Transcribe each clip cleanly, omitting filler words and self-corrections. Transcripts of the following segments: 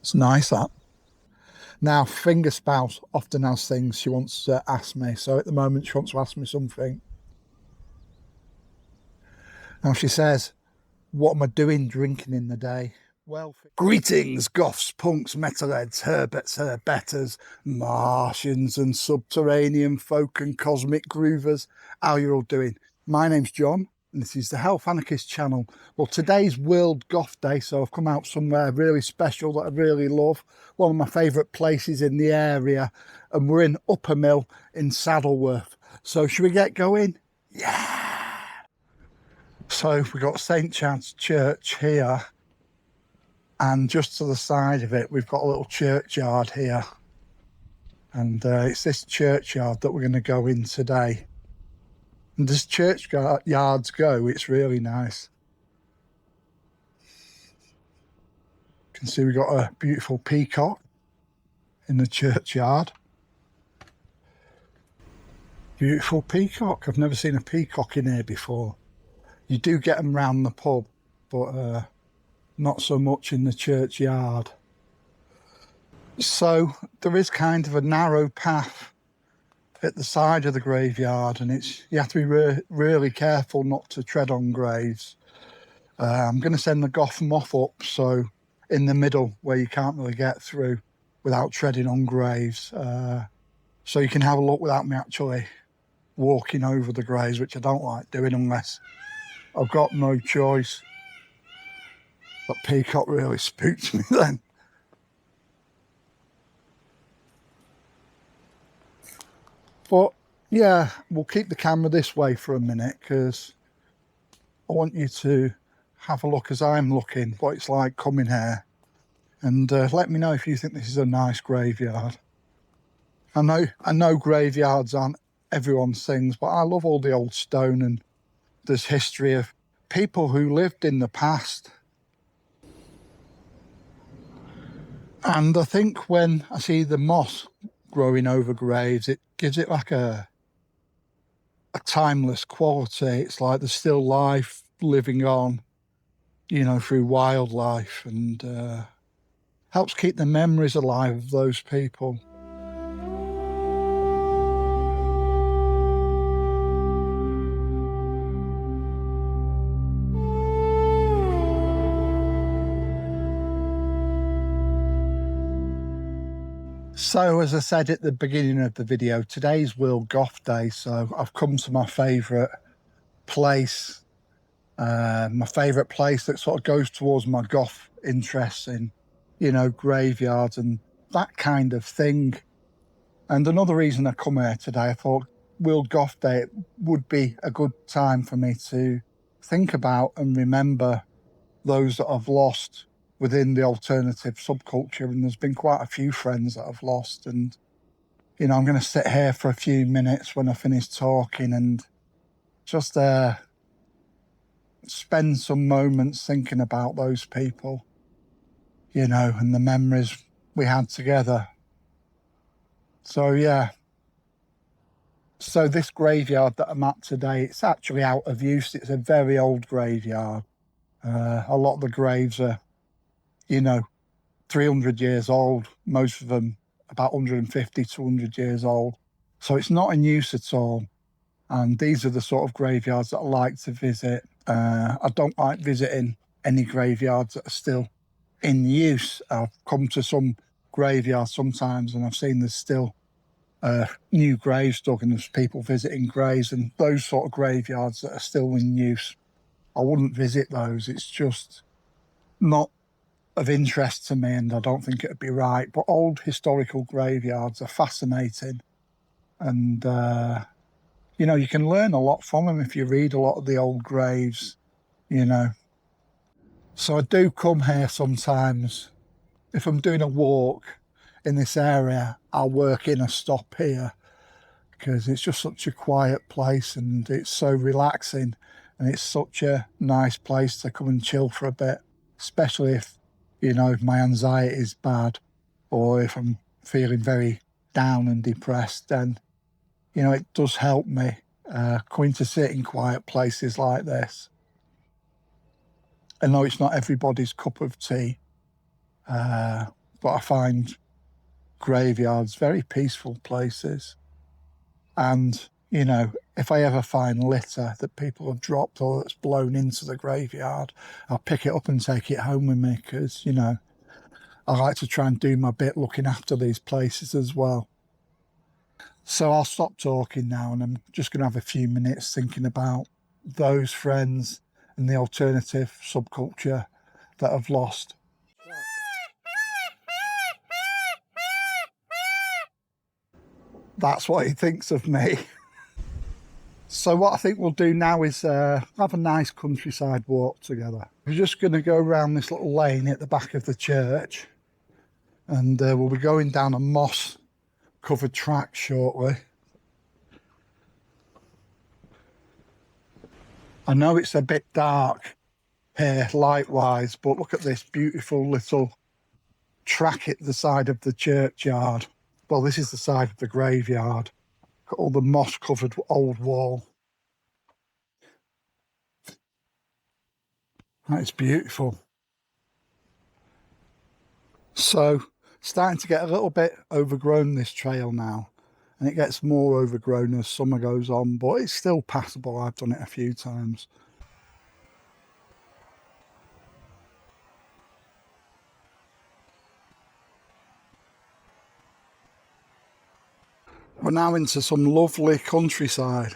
It's nice, that. Now, finger spouse often has things she wants to ask me. So at the moment, she wants to ask me something. Now, she says, what am I doing drinking in the day? Well, greetings, goths, punks, metalheads, herberts, herbetters, Martians and subterranean folk and cosmic groovers. How you all doing? My name's John, and this is the Health Anarchist channel. Well, today's World Goth Day, so I've come out somewhere really special that I really love. One of my favourite places in the area, and we're in Upper Mill in Saddleworth. So should we get going? Yeah! So we've got St. Chad's Church here, and just to the side of it, we've got a little churchyard here. And it's this churchyard that we're going to go in today. And as churchyards go, it's really nice. You can see we've got a beautiful peacock in the churchyard. Beautiful peacock. I've never seen a peacock in here before. You do get them round the pub, but not so much in the churchyard. So there is kind of a narrow path at the side of the graveyard, and you have to be really careful not to tread on graves. I'm going to send the goth moth up, so in the middle where you can't really get through without treading on graves, so you can have a look without me actually walking over the graves, which I don't like doing unless I've got no choice. That peacock really spooked me then. But yeah, we'll keep the camera this way for a minute because I want you to have a look as I'm looking, what it's like coming here. And let me know if you think this is a nice graveyard. I know graveyards aren't everyone's things, but I love all the old stone, and there's history of people who lived in the past. And I think when I see the moss growing over graves, it gives it like a timeless quality. It's like there's still life living on, through wildlife, and helps keep the memories alive of those people. So as I said at the beginning of the video, today's World Goth Day, so I've come to my favourite place that sort of goes towards my goth interests in, graveyards and that kind of thing. And another reason I come here today, I thought World Goth Day would be a good time for me to think about and remember those that I've lost within the alternative subculture, and there's been quite a few friends that I've lost, and I'm going to sit here for a few minutes when I finish talking and just spend some moments thinking about those people, and the memories we had together. So yeah, so this graveyard that I'm at today, it's actually out of use. It's a very old graveyard. A lot of the graves are 300 years old, most of them about 150, 200 years old. So it's not in use at all. And these are the sort of graveyards that I like to visit. I don't like visiting any graveyards that are still in use. I've come to some graveyards sometimes and I've seen there's still new graves dug and there's people visiting graves, and those sort of graveyards that are still in use, I wouldn't visit those. It's just not of interest to me, and I don't think it'd be right. But old historical graveyards are fascinating, and you can learn a lot from them if you read a lot of the old graves. So I do come here sometimes. If I'm doing a walk in this area, I'll work in a stop here because it's just such a quiet place and it's so relaxing, and it's such a nice place to come and chill for a bit, especially if if my anxiety is bad or if I'm feeling very down and depressed, then, it does help me coming to sit in quiet places like this. I know it's not everybody's cup of tea, but I find graveyards very peaceful places. And, you know, if I ever find litter that people have dropped or that's blown into the graveyard, I'll pick it up and take it home with me because, you know, I like to try and do my bit looking after these places as well. So I'll stop talking now and I'm just going to have a few minutes thinking about those friends and the alternative subculture that I've lost. That's what he thinks of me. So what I think we'll do now is have a nice countryside walk together. We're just going to go around this little lane at the back of the church, and we'll be going down a moss covered track shortly. I know it's a bit dark here light wise, but look at this beautiful little track at the side of the churchyard. Well, this is the side of the graveyard. Got all the moss covered old wall. That is beautiful. So starting to get a little bit overgrown, this trail now, and it gets more overgrown as summer goes on, but it's still passable. I've done it a few times. We're now into some lovely countryside.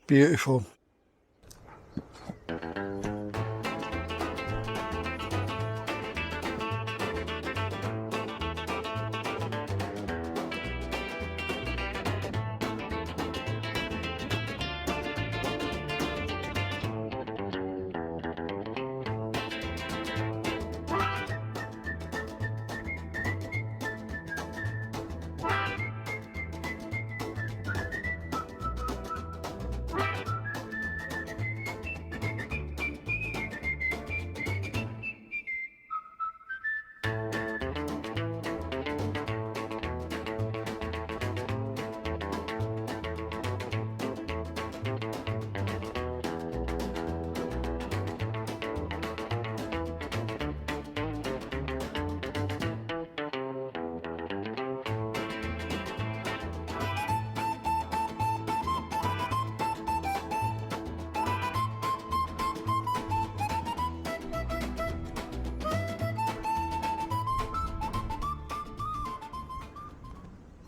Beautiful.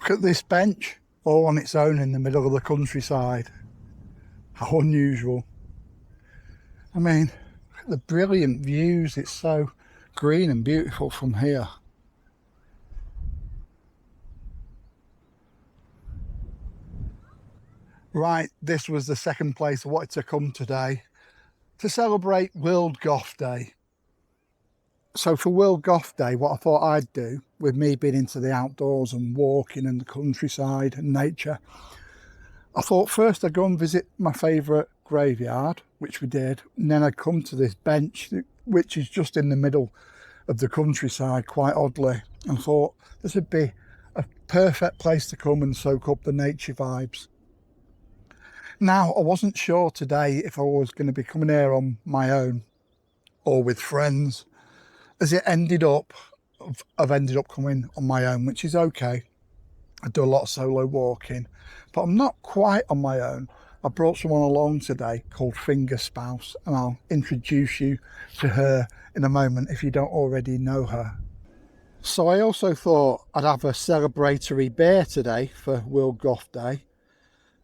Look at this bench, all on its own in the middle of the countryside. How unusual. I mean, look at the brilliant views. It's so green and beautiful from here. Right, this was the second place I wanted to come today to celebrate World Goth Day. So for World Goth Day, what I thought I'd do, with me being into the outdoors and walking in the countryside and nature, I thought first I'd go and visit my favourite graveyard, which we did, and then I'd come to this bench, which is just in the middle of the countryside, quite oddly, and thought this would be a perfect place to come and soak up the nature vibes. Now, I wasn't sure today if I was going to be coming here on my own or with friends. As it ended up, I've ended up coming on my own, which is okay. I do a lot of solo walking, but I'm not quite on my own. I brought someone along today called Finger Spouse, and I'll introduce you to her in a moment if you don't already know her. So I also thought I'd have a celebratory beer today for World Goth Day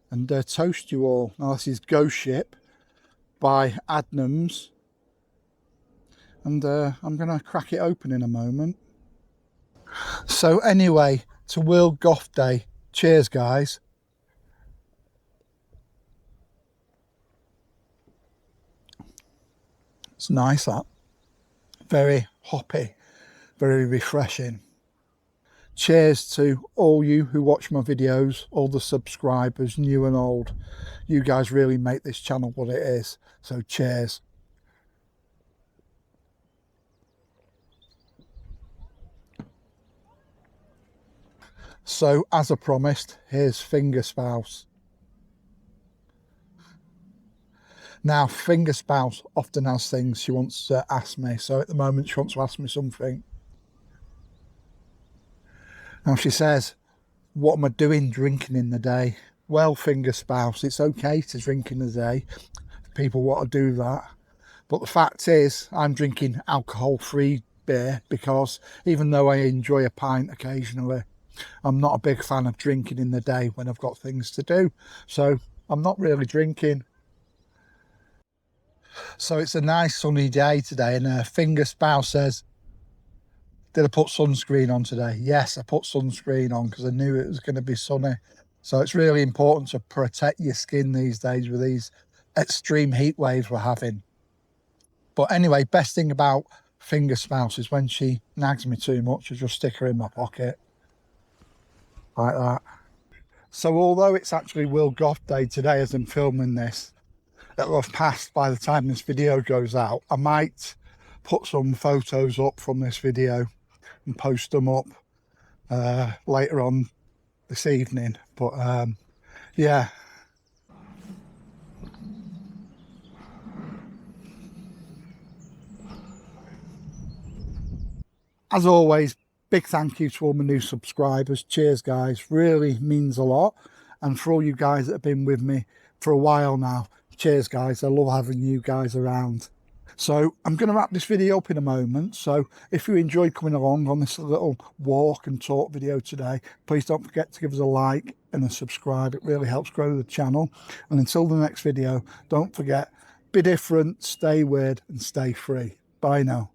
and toast you all. Now this is Ghost Ship by Adnams, and I'm going to crack it open in a moment. So anyway, to World Goth Day. Cheers, guys. It's nice, that. Very hoppy, very refreshing. Cheers to all you who watch my videos, all the subscribers, new and old. You guys really make this channel what it is. So cheers. So as I promised, here's Finger Spouse. Now, Finger Spouse often has things she wants to ask me. So at the moment she wants to ask me something. Now she says, what am I doing drinking in the day? Well, finger spouse, it's okay to drink in the day. People want to do that. But the fact is, I'm drinking alcohol-free beer because even though I enjoy a pint occasionally, I'm not a big fan of drinking in the day when I've got things to do. So I'm not really drinking. So it's a nice sunny day today, and her finger spouse says, did I put sunscreen on today? Yes, I put sunscreen on because I knew it was going to be sunny. So it's really important to protect your skin these days with these extreme heat waves we're having. But anyway, best thing about finger spouse is when she nags me too much, I just stick her in my pocket like that. So although it's actually World Goth Day today as I'm filming this, it'll have passed by the time this video goes out. I might put some photos up from this video and post them up later on this evening. But yeah. As always, big thank you to all my new subscribers. Cheers, guys. Really means a lot. And for all you guys that have been with me for a while now, cheers, guys. I love having you guys around. So I'm going to wrap this video up in a moment. So if you enjoyed coming along on this little walk and talk video today, please don't forget to give us a like and a subscribe. It really helps grow the channel. And until the next video, don't forget, be different, stay weird and stay free. Bye now.